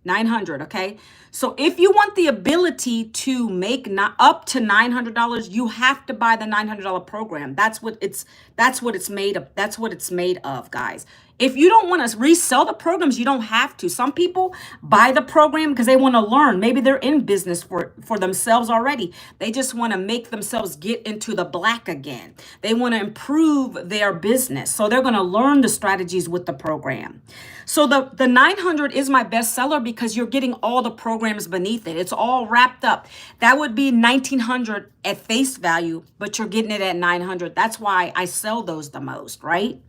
[SPEAKER 1] 900, okay? So if you want the ability to make up to $900, you have to buy the $900 program. That's what it's made of. That's what it's made of, guys. If you don't want to resell the programs, you don't have to. Some people buy the program because they want to learn. Maybe they're in business for themselves already. They just want to make themselves get into the black again. They want to improve their business. So they're going to learn the strategies with the program. So the 900 is my best seller because you're getting all the programs beneath it. It's all wrapped up. That would be 1900 at face value, but you're getting it at 900. That's why I sell those the most, right?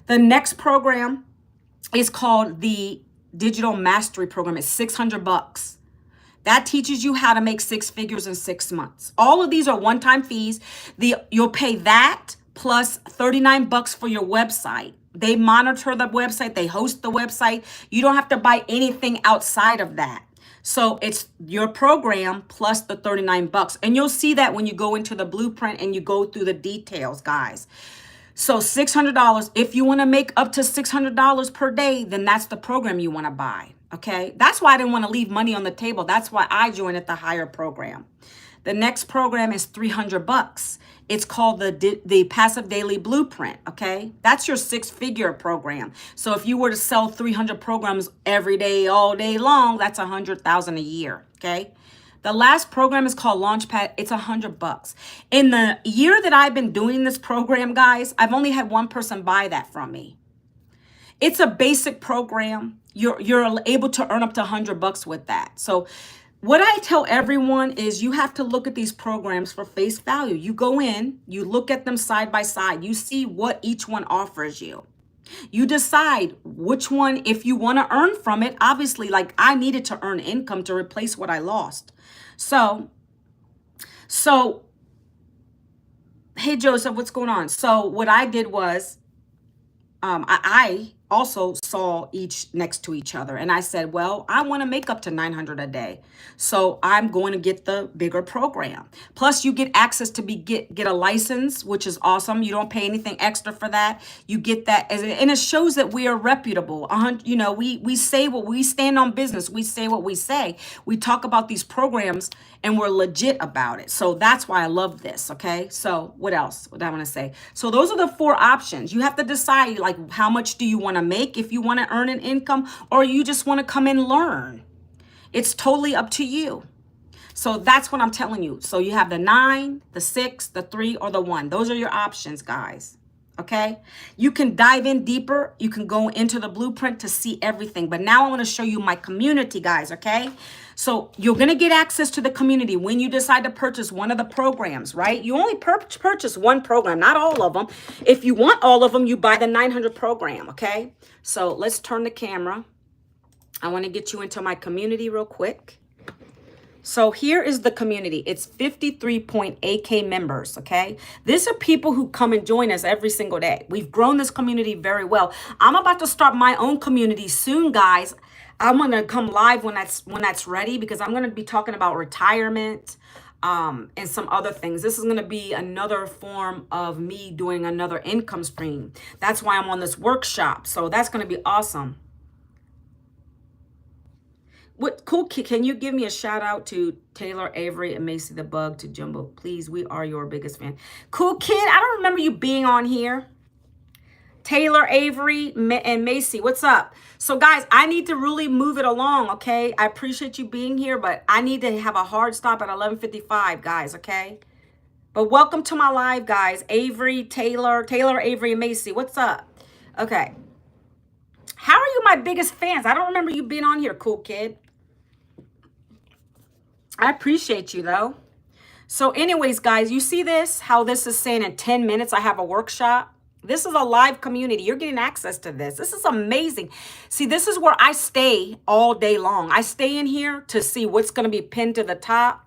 [SPEAKER 1] The next program is called the Digital Mastery Program. It's $600. That teaches you how to make six figures in 6 months. All of these are one-time fees. You'll pay that plus $39 for your website. They monitor the website. They host the website. You don't have to buy anything outside of that. So it's your program plus the $39. And you'll see that when you go into the blueprint and you go through the details, guys. So $600, if you want to make up to $600 per day, then that's the program you want to buy, okay? That's why I didn't want to leave money on the table. That's why I joined at the higher program. The next program is $300. It's called the Passive Daily Blueprint, okay? That's your six-figure program. So if you were to sell 300 programs every day, all day long, that's $100,000 a year, okay? The last program is called Launchpad. It's $100. In the year that I've been doing this program, guys, I've only had one person buy that from me. It's a basic program. You're able to earn up to $100 with that. So what I tell everyone is you have to look at these programs for face value. You go in, you look at them side by side. You see what each one offers you. You decide which one, if you want to earn from it. Obviously, like I needed to earn income to replace what I lost. So, hey, Joseph, what's going on? So what I did was I also saw each next to each other. And I said, well, I want to make up to 900 a day. So I'm going to get the bigger program. Plus you get access to get a license, which is awesome. You don't pay anything extra for that. You get that. And it shows that we are reputable. You know, we say what we stand on business. We say what we say. We talk about these programs and we're legit about it. So that's why I love this. Okay. So what else would I want to say? So those are the 4 options. You have to decide like how much do you want to make if you want to earn an income or you just want to come and learn. It's totally up to you. So that's what I'm telling you. So you have the 9, the 6, the 3, or the 1. Those are your options, guys. Okay. You can dive in deeper. You can go into the blueprint to see everything. But now I want to show you my community, guys. Okay. So you're going to get access to the community when you decide to purchase one of the programs, right? You only purchase one program, not all of them. If you want all of them, you buy the 900 program. Okay. So let's turn the camera. I want to get you into my community real quick. So here is the community. It's 53.8K members, okay? These are people who come and join us every single day. We've grown this community very well. I'm about to start my own community soon, guys. I'm going to come live when that's ready because I'm going to be talking about retirement and some other things. This is going to be another form of me doing another income stream. That's why I'm on this workshop. So that's going to be awesome. What cool kid? Can you give me a shout out to Taylor, Avery, and Macy the Bug, to Jumbo? Please, we are your biggest fan. Cool kid, I don't remember you being on here. Taylor, Avery, and Macy, what's up? So guys, I need to really move it along, okay? I appreciate you being here, but I need to have a hard stop at 11:55, guys, okay? But welcome to my live, guys. Avery, Taylor, Avery, and Macy, what's up? Okay. How are you my biggest fans? I don't remember you being on here, cool kid. I appreciate you, though. So anyways, guys, you see this? How this is saying in 10 minutes I have a workshop? This is a live community. You're getting access to this. This is amazing. See, this is where I stay all day long. I stay in here to see what's going to be pinned to the top.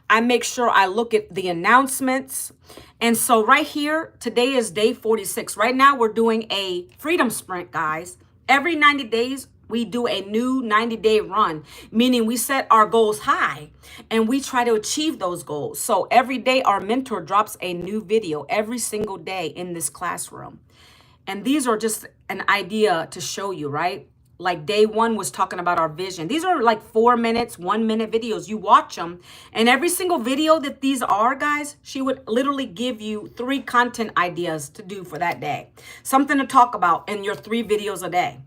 [SPEAKER 1] I make sure I look at the announcements. And so right here, today is day 46. Right now, we're doing a freedom sprint, guys. Every 90 days, we do a new 90-day run, meaning we set our goals high and we try to achieve those goals. So every day our mentor drops a new video every single day in this classroom. And these are just an idea to show you, right? Like day 1 was talking about our vision. These are like 4 minutes, 1 minute videos. You watch them, and every single video that these are, guys, she would literally give you 3 content ideas to do for that day. Something to talk about in your 3 videos a day.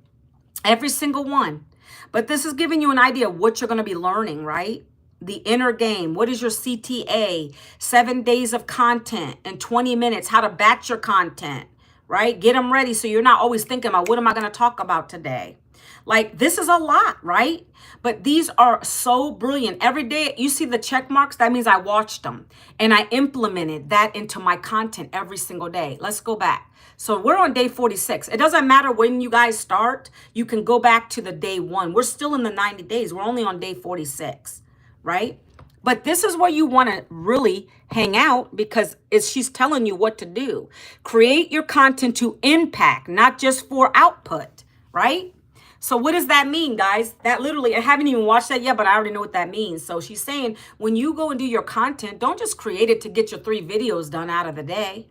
[SPEAKER 1] Every single one. But this is giving you an idea of what you're going to be learning, right? The inner game. What is your CTA? 7 days of content in 20 minutes. How to batch your content, right? Get them ready so you're not always thinking about what am I going to talk about today? Like, this is a lot, right? But these are so brilliant. Every day you see the check marks. That means I watched them and I implemented that into my content every single day. Let's go back. So we're on day 46. It doesn't matter when you guys start. You can go back to the day 1. We're still in the 90 days. We're only on day 46, right? But this is where you want to really hang out because she's telling you what to do. Create your content to impact, not just for output, right? So what does that mean, guys? That literally, I haven't even watched that yet, but I already know what that means. So she's saying when you go and do your content, don't just create it to get your 3 videos done out of the day.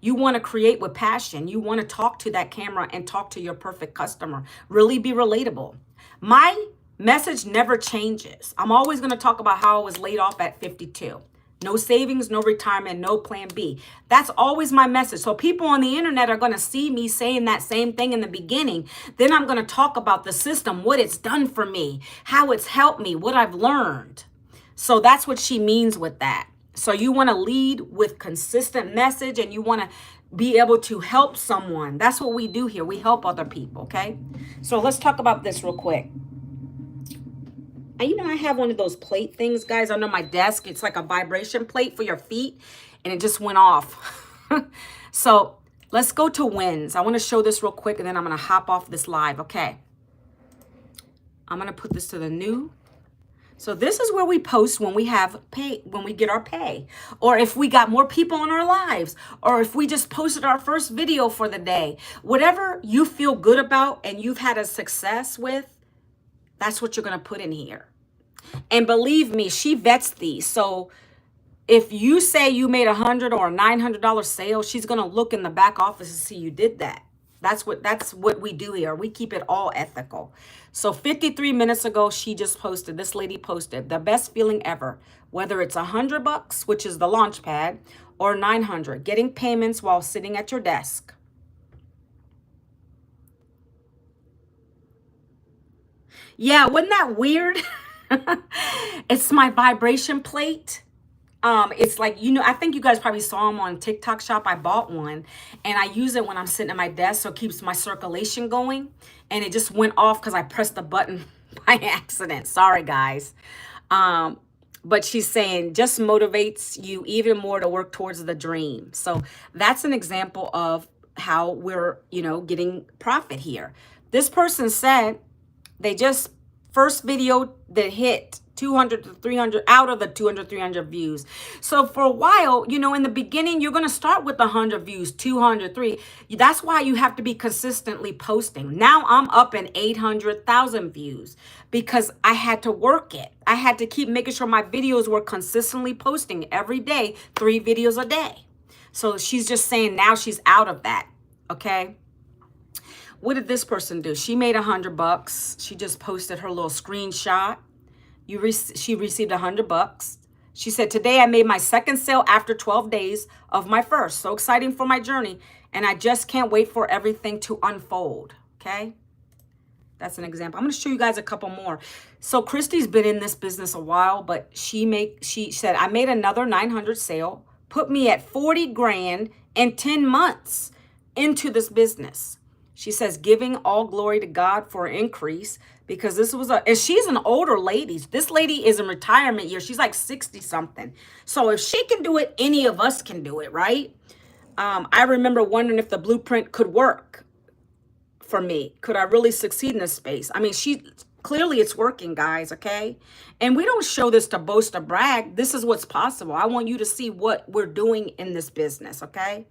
[SPEAKER 1] You want to create with passion. You want to talk to that camera and talk to your perfect customer. Really be relatable. My message never changes. I'm always going to talk about how I was laid off at 52. No savings, no retirement, no plan B. That's always my message. So people on the internet are going to see me saying that same thing in the beginning. Then I'm going to talk about the system, what it's done for me, how it's helped me, what I've learned. So that's what she means with that. So you want to lead with consistent message and you want to be able to help someone. That's what we do here. We help other people, okay? So let's talk about this real quick. You know, I have one of those plate things, guys, under my desk. It's like a vibration plate for your feet, and it just went off. So let's go to wins. I want to show this real quick, and then I'm going to hop off this live, okay? I'm going to put this to the new. So this is where we post when we have pay, when we get our pay, or if we got more people on our lives, or if we just posted our first video for the day. Whatever you feel good about and you've had a success with, that's what you're going to put in here. And believe me, she vets these. So if you say you made $100 or a $900 sale, she's going to look in the back office and see you did that. That's what we do here. We keep it all ethical. So 53 minutes ago, she just posted, this lady posted, the best feeling ever, whether it's $100, which is the launch pad, or 900, getting payments while sitting at your desk. Yeah, wasn't that weird? It's my vibration plate. It's like, you know, I think you guys probably saw them on TikTok Shop. I bought one and I use it when I'm sitting at my desk, so it keeps my circulation going. And it just went off because I pressed the button by accident. Sorry, guys. But she's saying just motivates you even more to work towards the dream. So that's an example of how we're, you know, getting profit here. This person said they just first video that hit 200 to 300 out of the 200, 300 views. So for a while, you know, in the beginning, you're going to start with 100 views, 200, 3. That's why you have to be consistently posting. Now I'm up in 800,000 views because I had to work it. I had to keep making sure my videos were consistently posting every day, 3 videos a day. So she's just saying now she's out of that. Okay. What did this person do? She made $100. She just posted her little screenshot. She received $100. She said, today I made my second sale after 12 days of my first. So exciting for my journey. And I just can't wait for everything to unfold. Okay. That's an example. I'm going to show you guys a couple more. So Christy's been in this business a while, but she said, I made another 900 sale, put me at 40 grand in 10 months into this business. She says, giving all glory to God for an increase, because this was and she's an older lady. This lady is in retirement years. She's like 60 something. So if she can do it, any of us can do it, right? I remember wondering if the blueprint could work for me. Could I really succeed in this space? I mean, clearly it's working, guys, okay? And we don't show this to boast or brag. This is what's possible. I want you to see what we're doing in this business, okay?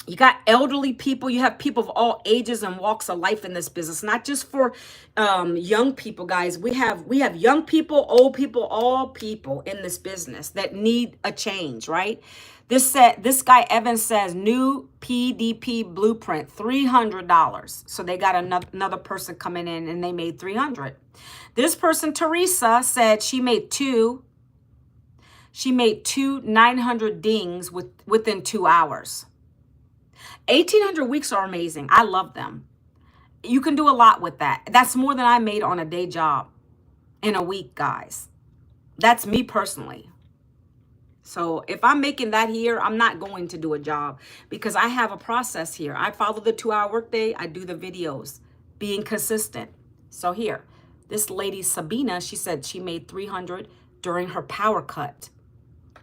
[SPEAKER 1] You got elderly people. You have people of all ages and walks of life in this business, not just for young people, guys. We have young people, old people, all people in this business that need a change, right? This guy Evan says new PDP blueprint, $300. So they got another person coming in and they made 300. This person Teresa said she made two 900 dings within 2 hours. 1,800 weeks are amazing. I love them. You can do a lot with that. That's more than I made on a day job in a week, guys. That's me personally. So if I'm making that here, I'm not going to do a job because I have a process here. I follow the 2-hour workday. I do the videos, being consistent. So here, this lady, Sabina, she said she made 300 during her power cut.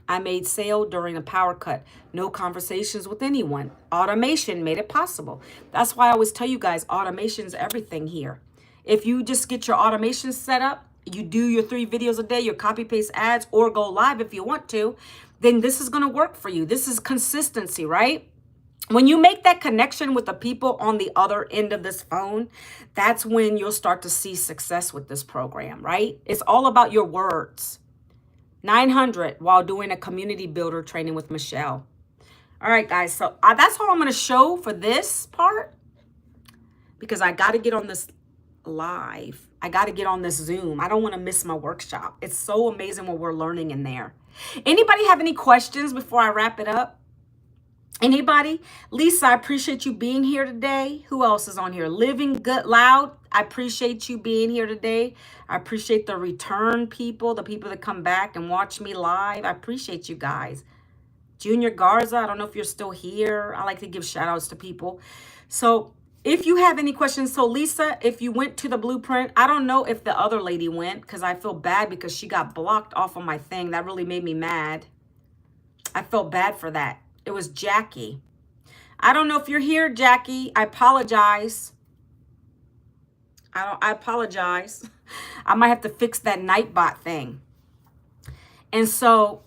[SPEAKER 1] I made sale during a power cut. No conversations with anyone. Automation made it possible. That's why I always tell you guys, automation's everything here. If you just get your automation set up, you do your 3 videos a day, your copy paste ads, or go live if you want to, then this is going to work for you. This is consistency, right? When you make that connection with the people on the other end of this phone, that's when you'll start to see success with this program, right? It's all about your words. 900 while doing a community builder training with Michelle. All right, guys. So that's all I'm going to show for this part because I got to get on this live. I got to get on this Zoom. I don't want to miss my workshop. It's so amazing what we're learning in there. Anybody have any questions before I wrap it up? Anybody? Lisa, I appreciate you being here today. Who else is on here? Living Good Loud. I appreciate you being here today. I appreciate the return people, the people that come back and watch me live. I appreciate you guys. Junior Garza, I don't know if you're still here. I like to give shout outs to people. So if you have any questions, so Lisa, if you went to the blueprint, I don't know if the other lady went because I feel bad because she got blocked off of my thing. That really made me mad. I felt bad for that. It was Jackie. I don't know if you're here, Jackie. I apologize. I apologize. I might have to fix that Nightbot thing. And so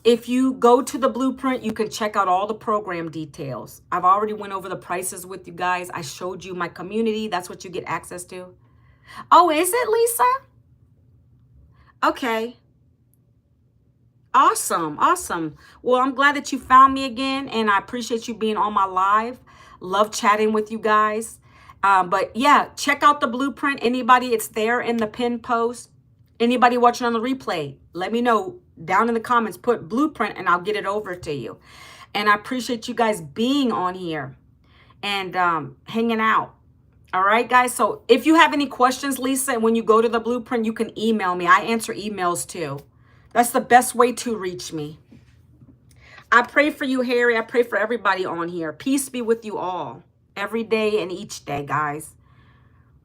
[SPEAKER 1] if you go to the blueprint, you can check out all the program details. I've already went over the prices with you guys. I showed you my community. That's what you get access to. Oh, is it, Lisa? Okay. Awesome. Awesome. Well, I'm glad that you found me again, and I appreciate you being on my live. Love chatting with you guys. But yeah, check out the blueprint. Anybody, it's there in the pinned post. Anybody watching on the replay, let me know down in the comments. Put blueprint and I'll get it over to you. And I appreciate you guys being on here and hanging out. All right, guys. So if you have any questions, Lisa, when you go to the blueprint, you can email me. I answer emails too. That's the best way to reach me. I pray for you, Harry. I pray for everybody on here. Peace be with you all every day and each day, guys.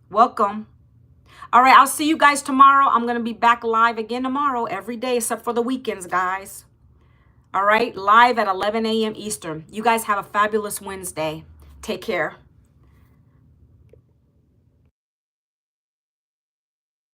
[SPEAKER 1] Welcome. All right, I'll see you guys tomorrow. I'm going to be back live again tomorrow every day except for the weekends, guys. All right, live at 11 a.m. Eastern. You guys have a fabulous Wednesday. Take care.